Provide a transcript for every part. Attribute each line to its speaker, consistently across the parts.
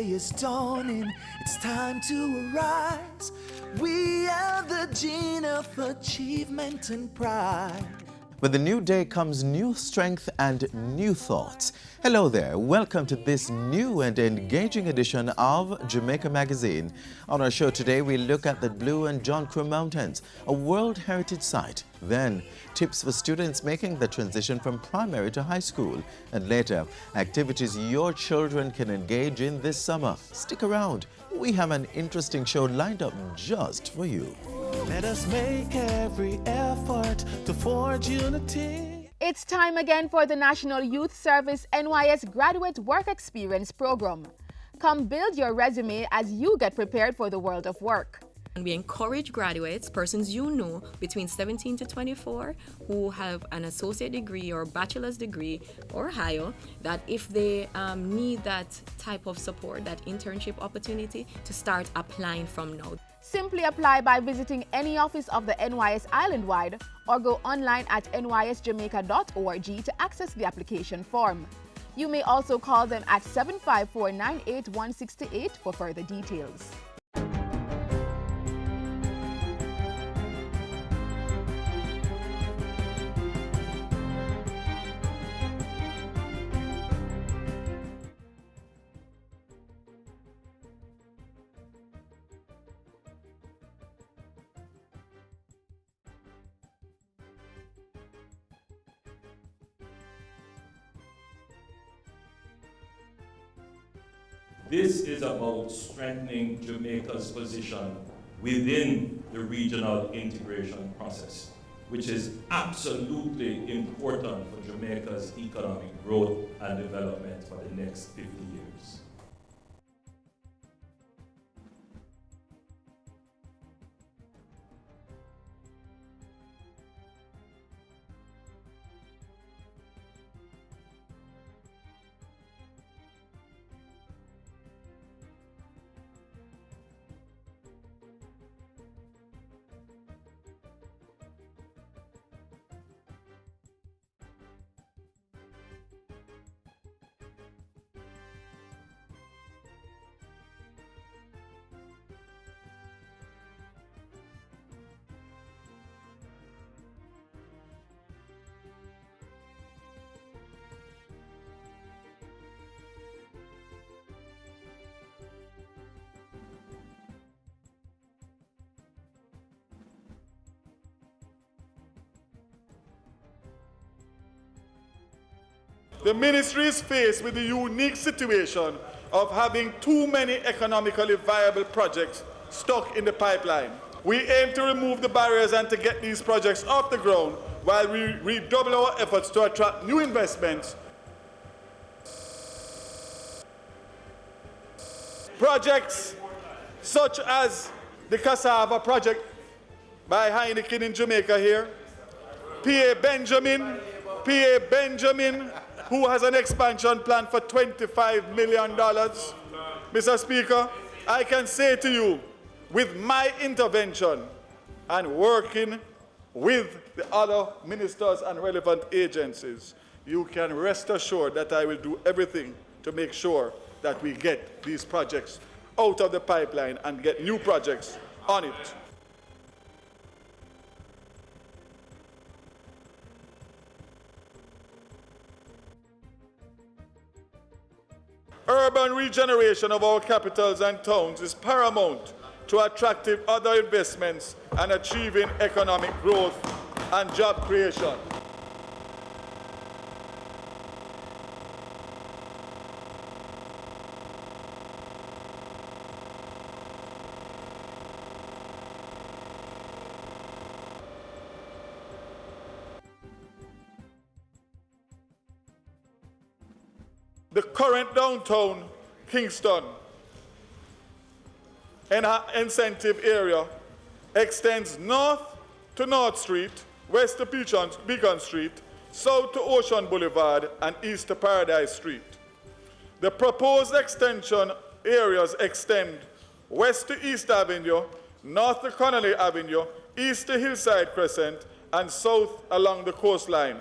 Speaker 1: day is dawning, it's time to arise. We are the gene of achievement and pride.
Speaker 2: With the new day comes new strength and new thoughts. Hello there, welcome to this new and engaging edition of Jamaica Magazine. On our show today, we look at the Blue and John Crow Mountains, a World Heritage Site. Then, tips for students making the transition from primary to high school. And later, activities your children can engage in this summer. Stick around, we have an interesting show lined up just for you.
Speaker 1: Let us make every effort to forge unity.
Speaker 3: It's time again for the National Youth Service NYS Graduate Work Experience Program. Come build your resume as you get prepared for the world of work.
Speaker 4: And we encourage graduates, persons you know, between 17 to 24, who have an associate degree or bachelor's degree or higher, that if they need that type of support, that internship opportunity, to start applying from now.
Speaker 3: Simply apply by visiting any office of the NYS Island-wide or go online at nysjamaica.org to access the application form. You may also call them at 754-98168 for further details.
Speaker 5: This is about strengthening Jamaica's position within the regional integration process, which is absolutely important for Jamaica's economic growth and development for the next 50 years.
Speaker 6: The ministry is faced with the unique situation of having too many economically viable projects stuck in the pipeline. We aim to remove the barriers and to get these projects off the ground while we redouble our efforts to attract new investments. Projects such as the Cassava project by Heineken in Jamaica here, P.A. Benjamin, who has an expansion plan for $25 million. Mr. Speaker, I can say to you, with my intervention and working with the other ministers and relevant agencies, you can rest assured that I will do everything to make sure that we get these projects out of the pipeline and get new projects on it. Urban regeneration of our capitals and towns is paramount to attracting other investments and achieving economic growth and job creation. The current downtown Kingston incentive area extends north to North Street, west to Beacon Street, south to Ocean Boulevard, and east to Paradise Street. The proposed extension areas extend west to East Avenue, north to Connolly Avenue, east to Hillside Crescent, and south along the coastline.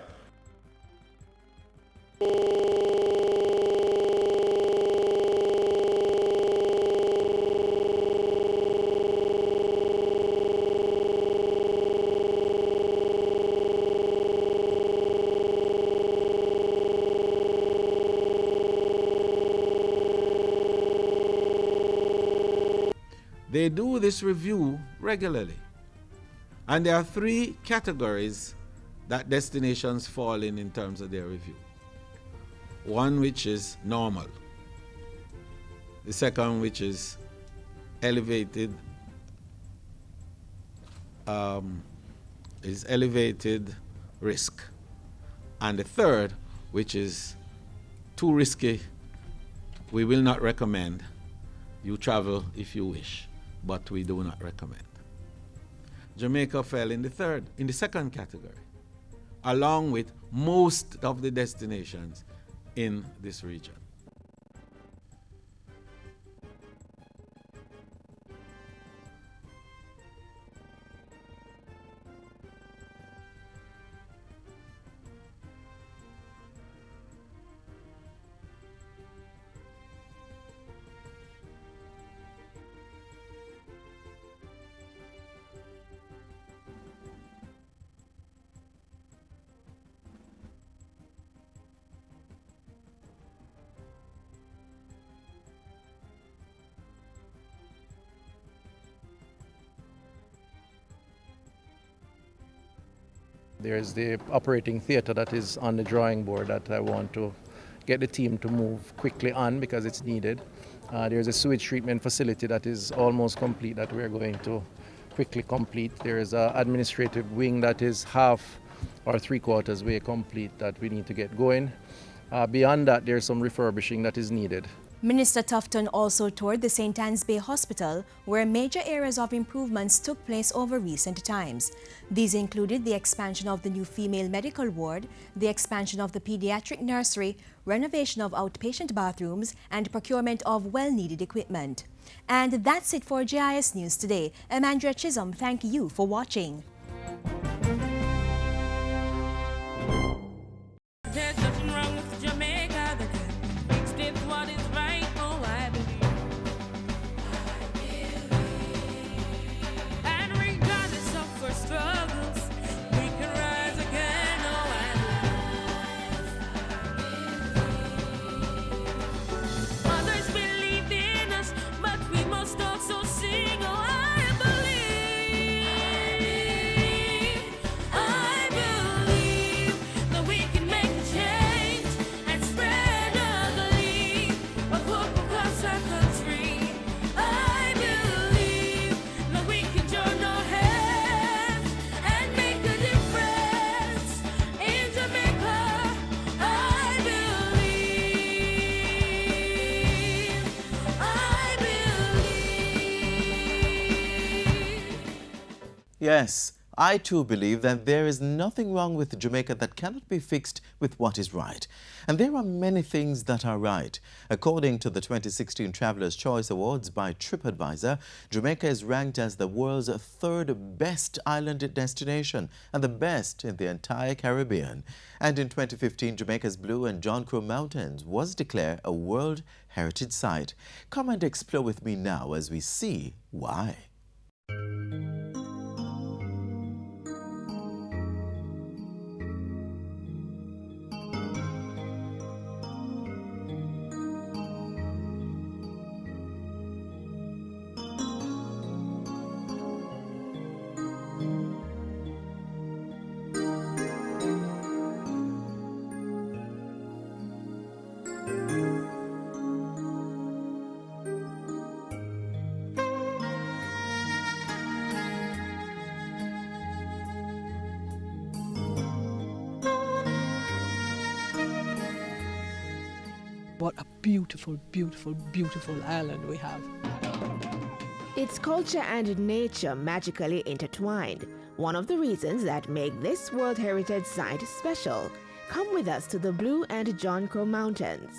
Speaker 7: They do this review regularly. And there are 3 categories that destinations fall in terms of their review. One which is normal. The second which is elevated risk. And the third, which is too risky, we will not recommend. You travel if you wish, but we do not recommend. Jamaica fell in the second category, along with most of the destinations in this region.
Speaker 8: There's the operating theatre that is on the drawing board that I want to get the team to move quickly on because it's needed. There's a sewage treatment facility that is almost complete that we're going to quickly complete. There's an administrative wing that is half or 3/4 way complete that we need to get going. Beyond that, there's some refurbishing that is needed.
Speaker 9: Minister Tufton also toured the St. Anne's Bay Hospital, where major areas of improvements took place over recent times. These included the expansion of the new female medical ward, the expansion of the pediatric nursery, renovation of outpatient bathrooms, and procurement of well-needed equipment. And that's it for JIS News today. I'm Andrea Chisholm. Thank you for watching.
Speaker 10: There's nothing wrong with Jamaica that can explain what is right. Oh, I believe. And regardless of our struggles, we can rise again. Oh, I believe. Others believe in us, but we must also sing. Oh, I believe. I believe that we can make a change and spread a belief of hope across our country. I believe that we can join our hands and make a difference in Jamaica. I believe. I believe.
Speaker 2: Yes, I too believe that there is nothing wrong with Jamaica that cannot be fixed with what is right. And there are many things that are right. According to the 2016 Traveller's Choice Awards by TripAdvisor, Jamaica is ranked as the world's 3rd best island destination and the best in the entire Caribbean. And in 2015, Jamaica's Blue and John Crow Mountains was declared a World Heritage Site. Come and explore with me now as we see why.
Speaker 11: What a beautiful, beautiful, beautiful island we have.
Speaker 12: Its culture and nature magically intertwined, one of the reasons that make this World Heritage Site special. Come with us to the Blue and John Crow Mountains.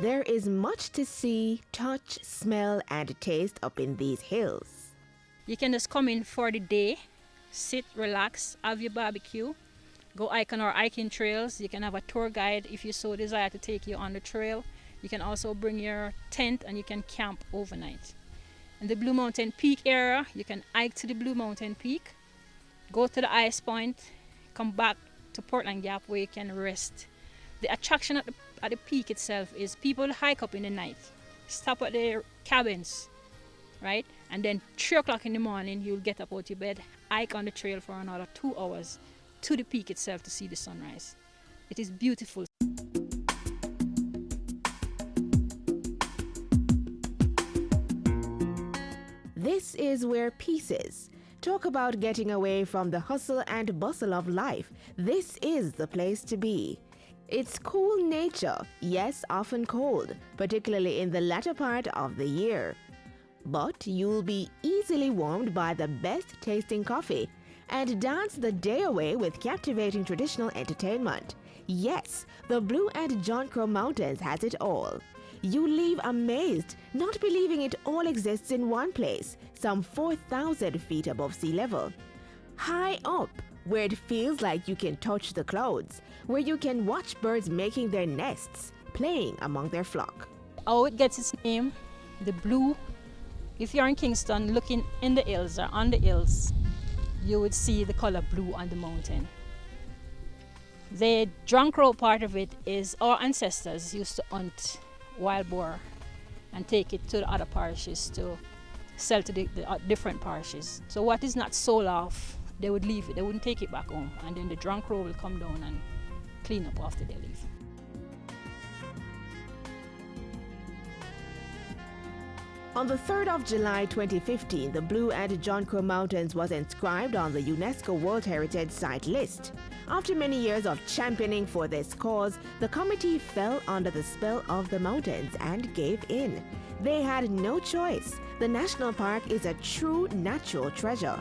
Speaker 12: There is much to see, touch, smell, and taste up in these hills.
Speaker 13: You can just come in for the day, sit, relax, have your barbecue, go hike on our hiking trails. You can have a tour guide if you so desire to take you on the trail. You can also bring your tent and you can camp overnight. In the Blue Mountain Peak area, you can hike to the Blue Mountain Peak, go to the ice point, come back to Portland Gap where you can rest. The attraction at the peak itself is people hike up in the night, stop at their cabins, right? And then 3 o'clock in the morning, you'll get up out your bed, hike on the trail for another 2 hours to the peak itself to see the sunrise. It is beautiful.
Speaker 12: This is where peace is. Talk about getting away from the hustle and bustle of life. This is the place to be. It's cool nature, yes, often cold, particularly in the latter part of the year. But you'll be easily warmed by the best tasting coffee and dance the day away with captivating traditional entertainment. Yes, the Blue and John Crow Mountains has it all. You leave amazed, not believing it all exists in one place, some 4,000 feet above sea level. High up, where it feels like you can touch the clouds, where you can watch birds making their nests, playing among their flock.
Speaker 13: How it gets its name, the blue. If you're in Kingston looking in the hills or on the hills, you would see the color blue on the mountain. The John Crow part of it is our ancestors used to hunt wild boar and take it to the other parishes to sell to the different parishes. So what is not sold off, they would leave it, they wouldn't take it back home, and then the John Crow will come down and clean up after they leave.
Speaker 12: On the 3rd of July 2015, the Blue and John Crow Mountains was inscribed on the UNESCO World Heritage Site list. After many years of championing for this cause, the committee fell under the spell of the mountains and gave in. They had no choice. The national park is a true natural treasure.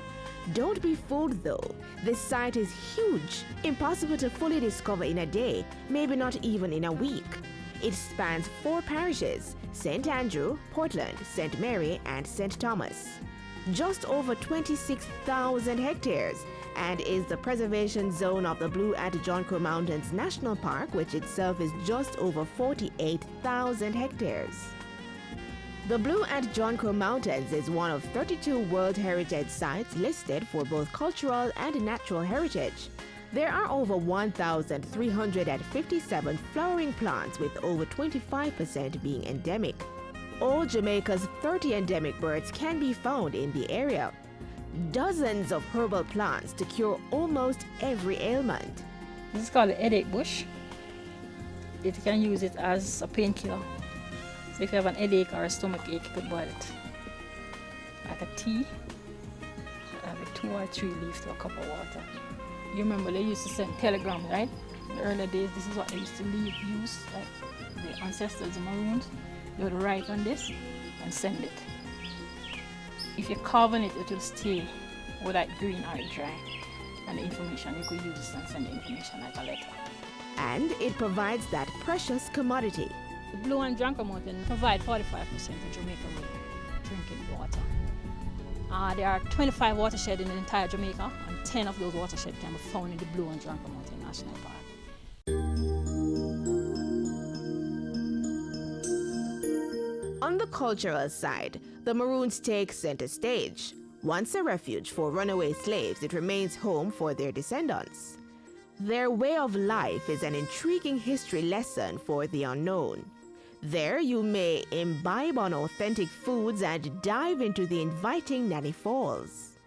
Speaker 12: Don't be fooled though. This site is huge, impossible to fully discover in a day, maybe not even in a week. It spans 4 parishes: St. Andrew, Portland, St. Mary, and St. Thomas. Just over 26,000 hectares, and is the preservation zone of the Blue and John Crow Mountains National Park, which itself is just over 48,000 hectares. The Blue and John Crow Mountains is one of 32 World Heritage Sites listed for both cultural and natural heritage. There are over 1,357 flowering plants, with over 25% being endemic. All Jamaica's 30 endemic birds can be found in the area. Dozens of herbal plants to cure almost every ailment.
Speaker 13: This is called the headache bush. You can use it as a painkiller. So if you have an headache or a stomach ache, you could boil it. Like a tea, have 2 or 3 leaves to a cup of water. You remember they used to send telegrams, right? In the early days, this is what they used to use, like the ancestors, the Maroons. They would write on this and send it. If you carve on it, it will stay without green or dry. And the information, you could use this and send the information like a letter.
Speaker 12: And it provides that precious commodity.
Speaker 13: The Blue and John Crow Mountain provide 45% of Jamaica drinking water. There are 25 watersheds in entire Jamaica, and 10 of those watersheds can be found in the Blue and John Crow Mountain National Park.
Speaker 12: On the cultural side, the Maroons take center stage. Once a refuge for runaway slaves, it remains home for their descendants. Their way of life is an intriguing history lesson for the unknown. There you may imbibe on authentic foods and dive into the inviting Nanny Falls.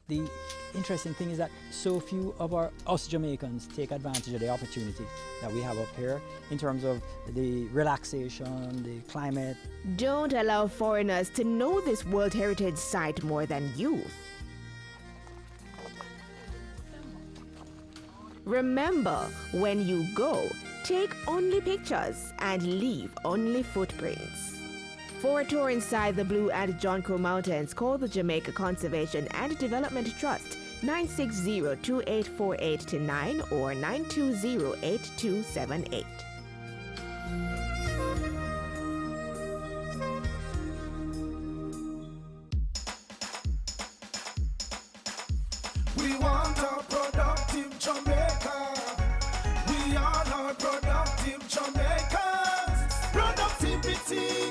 Speaker 14: The interesting thing is that so few of us Jamaicans take advantage of the opportunity that we have up here in terms of the relaxation, the climate.
Speaker 12: Don't allow foreigners to know this World Heritage Site more than you. Remember, when you go, take only pictures and leave only footprints. For a tour inside the Blue and John Crow Mountains, call the Jamaica Conservation and Development Trust 960-2848-9 or 920-8278.
Speaker 1: We want a productive Jamaica. We all are productive Jamaicans. Productivity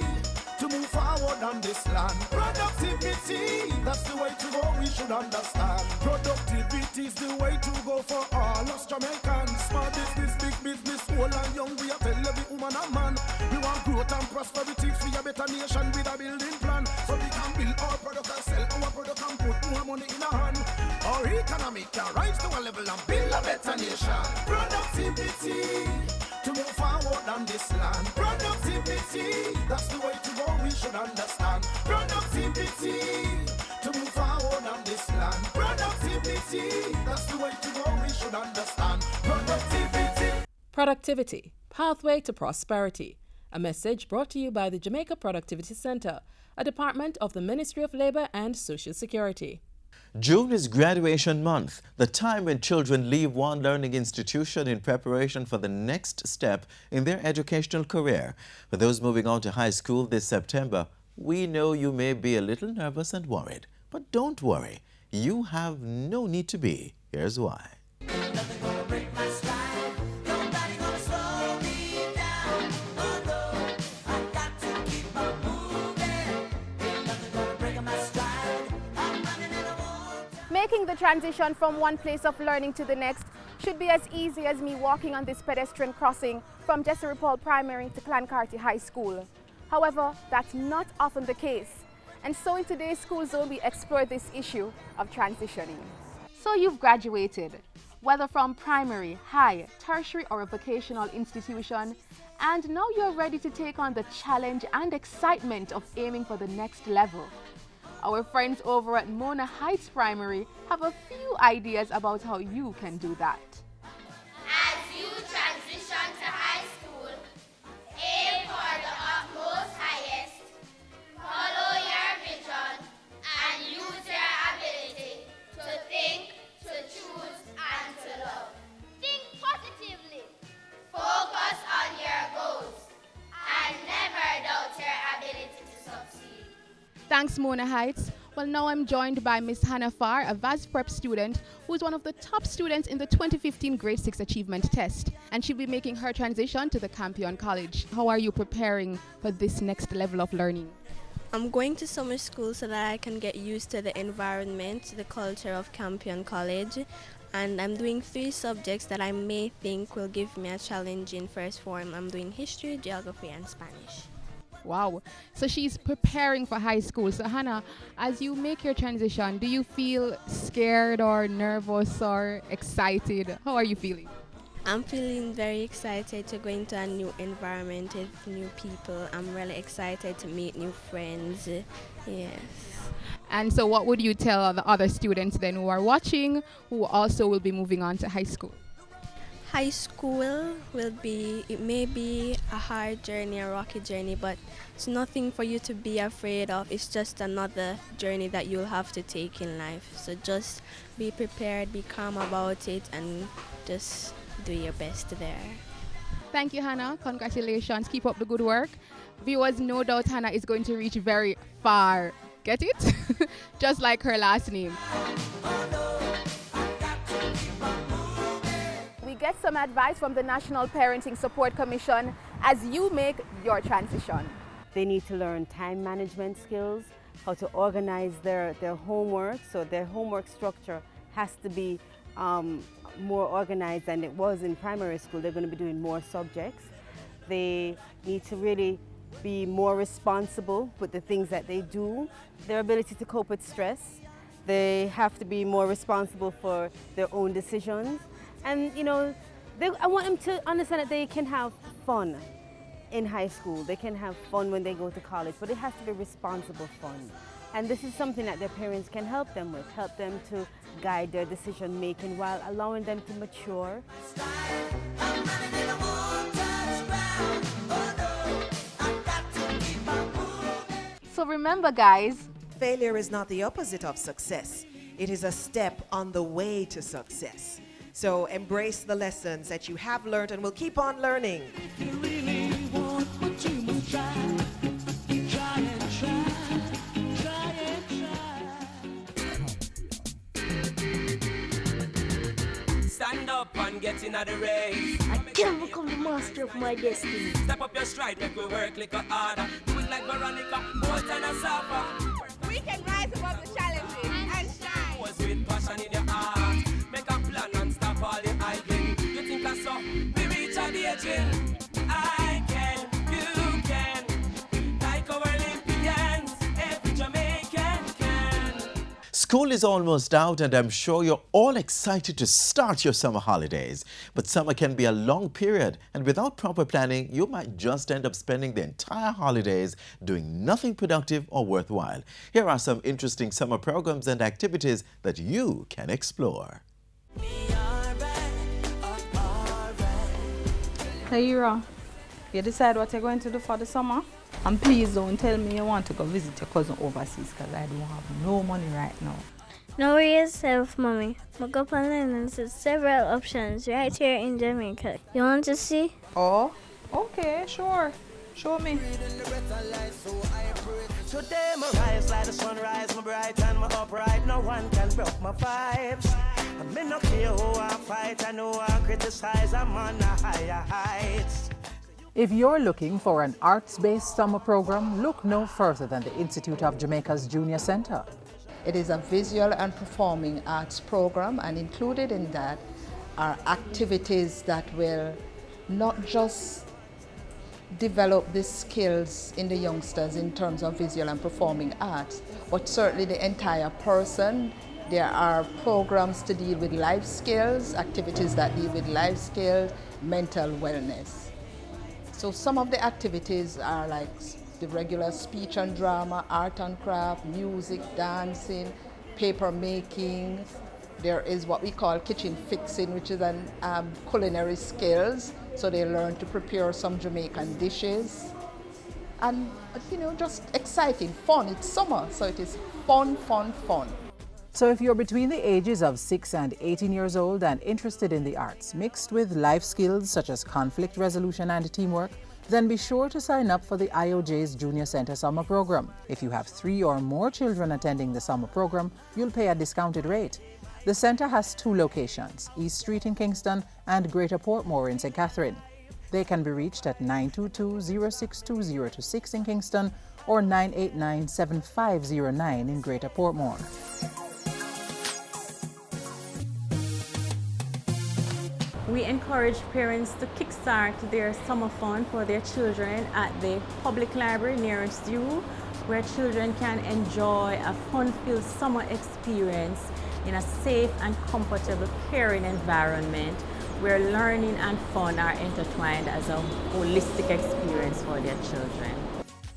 Speaker 1: to move forward on this land. Productivity, that's the way to go, we should understand. Productivity is the way to go for all us Jamaicans. Small business, big business, old and young, we are tell every woman and man. We want growth and prosperity for a better nation with a building plan. So we can build our product and sell our product and put more money in our hand. Our economy can rise to a level and build a better nation. Productivity to move forward on this land. Productivity, that's the way to go, we should understand. Productivity to move forward on this land. Productivity, that's the way to go, we should understand. Productivity.
Speaker 15: Productivity, Pathway to Prosperity. A message brought to you by the Jamaica Productivity Center, a department of the Ministry of Labor and Social Security.
Speaker 2: June is graduation month, the time when children leave one learning institution in preparation for the next step in their educational career. For those moving on to high school this September, we know you may be a little nervous and worried, but don't worry. You have no need to be. Here's why.
Speaker 3: Making the transition from one place of learning to the next should be as easy as me walking on this pedestrian crossing from Jesse Paul Primary to Clancarty High School. However, that's not often the case. And so in today's School Zone, we explore this issue of transitioning. So you've graduated, whether from primary, high, tertiary or a vocational institution, and now you're ready to take on the challenge and excitement of aiming for the next level. Our friends over at Mona Heights Primary have a few ideas about how you can do that.
Speaker 10: As you transition to high school, aim for the utmost highest, follow your vision, and use your ability to think, to choose, and to love. Think positively. Focus on your goals, and never doubt your ability to succeed.
Speaker 3: Thanks, Mona Heights. Well, now I'm joined by Miss Hannah Farr, a VAS Prep student who is one of the top students in the 2015 Grade 6 Achievement Test. And she'll be making her transition to the Campion College. How are you preparing for this next level of learning?
Speaker 16: I'm going to summer school so that I can get used to the environment, the culture of Campion College. And I'm doing 3 subjects that I may think will give me a challenge in first form. I'm doing history, geography, and Spanish.
Speaker 3: Wow. So she's preparing for high school. So Hannah, as you make your transition, do you feel scared or nervous or excited? How are you feeling?
Speaker 16: I'm feeling very excited to go into a new environment with new people. I'm really excited to meet new friends. Yes.
Speaker 3: And so what would you tell the other students then who are watching, who also will be moving on to high school?
Speaker 16: High school it may be a hard journey, a rocky journey, but it's nothing for you to be afraid of. It's just another journey that you'll have to take in life. So just be prepared, be calm about it, and just do your best there.
Speaker 3: Thank you, Hannah. Congratulations. Keep up the good work. Viewers, no doubt Hannah is going to reach very far. Get it? Just like her last name. We get some advice from the National Parenting Support Commission as you make your transition.
Speaker 17: They need to learn time management skills, how to organize their homework. So their homework structure has to be more organized than it was in primary school. They're going to be doing more subjects. They need to really be more responsible with the things that they do. Their ability to cope with stress. They have to be more responsible for their own decisions. And, you know, I want them to understand that they can have fun in high school. They can have fun when they go to college, but it has to be responsible fun. And this is something that their parents can help them with, help them to guide their decision making while allowing them to mature.
Speaker 3: So remember, guys,
Speaker 18: failure is not the opposite of success. It is a step on the way to success. So embrace the lessons that you have learned and will keep on learning.
Speaker 19: get in the race.
Speaker 20: I can become the master of my destiny.
Speaker 19: Step up your stride, make we work like a harder. Do it like Veronica, Bolt and a Sapa.
Speaker 21: We can rise above the challenges and shine.
Speaker 19: Was with passion in your heart. Make a plan and stop all the idling. You think I saw? We reach out the edging. I can, you can. Like our Olympians, every Jamaican can.
Speaker 2: School is almost out and I'm sure you're all excited to start your summer holidays. But summer can be a long period and without proper planning, you might just end up spending the entire holidays doing nothing productive or worthwhile. Here are some interesting summer programs and activities that you can explore.
Speaker 22: Kaira, you decide what you're going to do for the summer? And please don't tell me you want to go visit your cousin overseas because I don't have no money right now.
Speaker 23: No worry yourself, Mommy. Look up online and see several options right here in Jamaica. You want to see?
Speaker 22: Oh, okay, sure. Show me.
Speaker 24: Today my rise like the sunrise, my bright and my upright. No one can break my vibes. I may not care who I fight, I know I criticize, I'm on the higher heights.
Speaker 25: If you're looking for an arts-based summer program, look no further than the Institute of Jamaica's Junior Center.
Speaker 26: It is a visual and performing arts program, and included in that are activities that will not just develop the skills in the youngsters in terms of visual and performing arts, but certainly the entire person. There are programs to deal with life skills, activities that deal with life skills, mental wellness. So some of the activities are like the regular speech and drama, art and craft, music, dancing, paper making. There is what we call kitchen fixing, which is an culinary skills. So they learn to prepare some Jamaican dishes. And, you know, just exciting, fun. It's summer, so it is fun, fun, fun.
Speaker 25: So if you're between the ages of 6 and 18 years old and interested in the arts, mixed with life skills such as conflict resolution and teamwork, then be sure to sign up for the IOJ's Junior Center Summer Program. If you have 3 or more children attending the summer program, you'll pay a discounted rate. The center has 2 locations, East Street in Kingston and Greater Portmore in St. Catherine. They can be reached at 922-062026 in Kingston or 989-7509 in Greater Portmore.
Speaker 22: We encourage parents to kickstart their summer fun for their children at the public library nearest you, where children can enjoy a fun-filled summer experience in a safe and comfortable, caring environment where learning and fun are intertwined as a holistic experience for their children.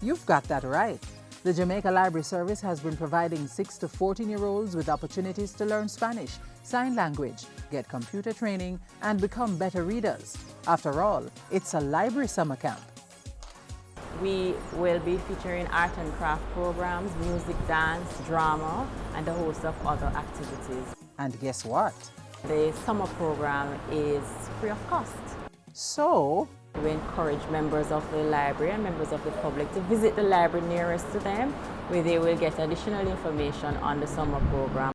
Speaker 25: You've got that right. The Jamaica Library Service has been providing 6 to 14-year-olds with opportunities to learn Spanish, sign language, get computer training, and become better readers. After all, it's a library summer camp.
Speaker 22: We will be featuring art and craft programs, music, dance, drama, and a host of other activities.
Speaker 25: And guess what?
Speaker 22: The summer program is free of cost.
Speaker 25: So,
Speaker 22: we encourage members of the library and members of the public to visit the library nearest to them, where they will get additional information on the summer program.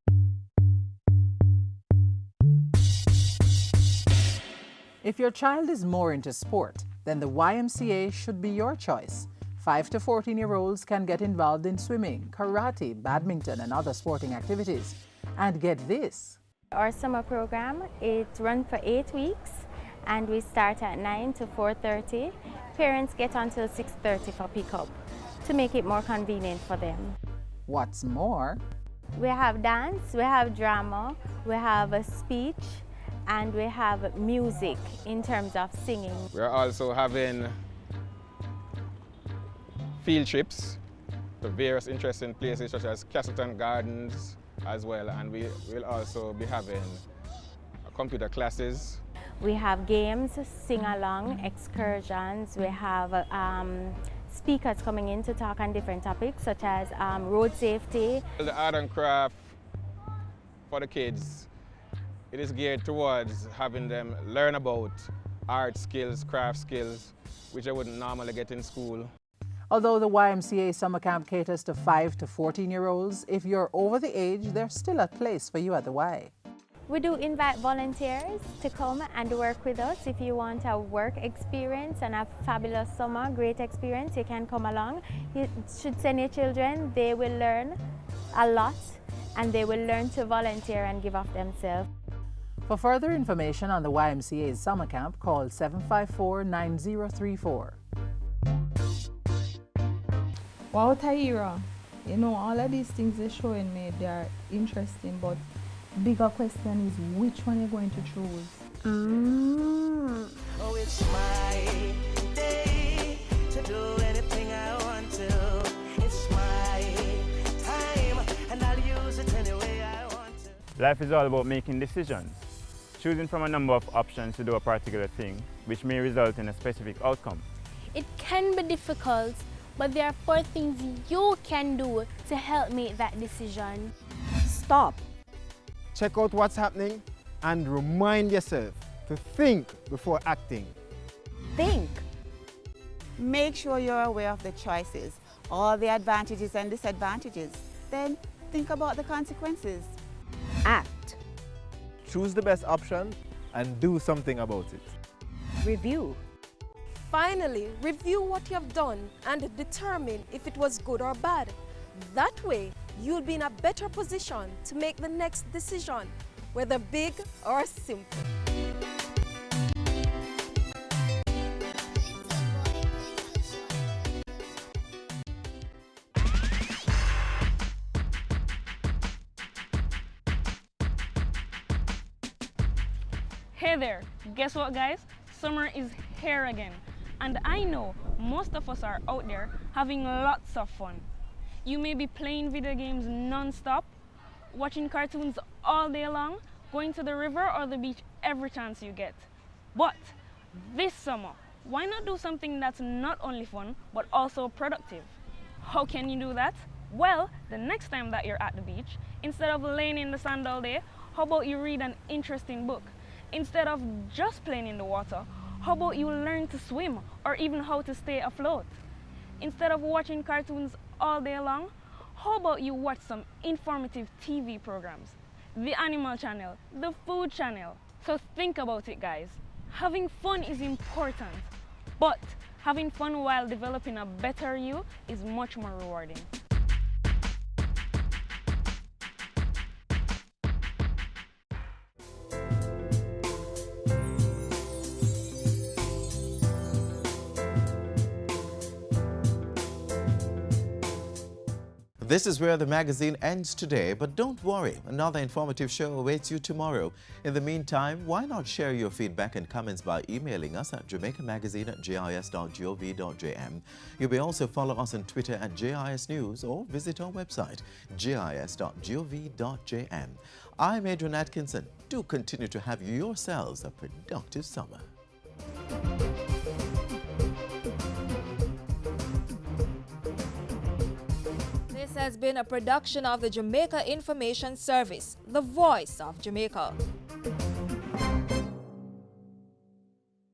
Speaker 25: If your child is more into sport, then the YMCA should be your choice. 5 to 14-year-olds can get involved in swimming, karate, badminton, and other sporting activities. And get this.
Speaker 23: Our summer program, it runs for 8 weeks, and we start at 9 to 4:30. Parents get until 6:30 for pickup to make it more convenient for them.
Speaker 25: What's more,
Speaker 23: we have dance, we have drama, we have a speech, and we have music in terms of singing.
Speaker 27: We're also having field trips to various interesting places such as Castleton Gardens as well, and we will also be having computer classes.
Speaker 23: We have games, sing-along, excursions. We have speakers coming in to talk on different topics such as road safety.
Speaker 27: The art and craft for the kids, it is geared towards having them learn about art skills, craft skills, which they wouldn't normally get in school.
Speaker 25: although the YMCA summer camp caters to 5 to 14-year-olds, if you're over the age, there's still a place for you at the Y.
Speaker 23: We do invite volunteers to come and work with us. If you want a work experience and a fabulous summer, great experience, you can come along. You should send your children. They will learn a lot and they will learn to volunteer and give of themselves.
Speaker 25: For further information on the YMCA's summer camp, call 754-9034.
Speaker 4: Wow, Tahira, you know, all of these things they're showing me, they are interesting, but bigger question is which one you're going to choose.
Speaker 24: Oh, it's my day to do anything I want to. It's my time, and I'll use it any way I want to.
Speaker 5: Life is all about making decisions, choosing from a number of options to do a particular thing, which may result in a specific outcome.
Speaker 6: It can be difficult, but there are 4 things you can do to help make that decision.
Speaker 7: Stop. Check out what's happening and remind yourself to think before acting.
Speaker 8: Think. Make sure you're aware of the choices, all the advantages and disadvantages. Then think about the consequences.
Speaker 7: Act. Choose the best option and do something about it.
Speaker 8: Review.
Speaker 9: Finally, review what you have done and determine if it was good or bad. That way, you'll be in a better position to make the next decision, whether big or simple.
Speaker 11: Hey there, guess what guys? Summer is here again. And I know most of us are out there having lots of fun. You may be playing video games non-stop, watching cartoons all day long, going to the river or the beach every chance you get. But this summer, why not do something that's not only fun, but also productive? How can you do that? Well, the next time that you're at the beach, instead of laying in the sand all day, how about you read an interesting book? Instead of just playing in the water, how about you learn to swim or even how to stay afloat? Instead of watching cartoons all day long, how about you watch some informative TV programs? The Animal Channel, the Food Channel. So think about it guys. Having fun is important, but having fun while developing a better you is much more rewarding.
Speaker 2: This is where the magazine ends today, but don't worry, another informative show awaits you tomorrow. In the meantime, why not share your feedback and comments by emailing us at jamaicamagazine@gis.gov.jm. You may also follow us on Twitter at JIS News or visit our website, gis.gov.jm. I'm Adrian Atkinson. Do continue to have yourselves a productive summer.
Speaker 28: This has been a production of the Jamaica Information Service, the voice of Jamaica.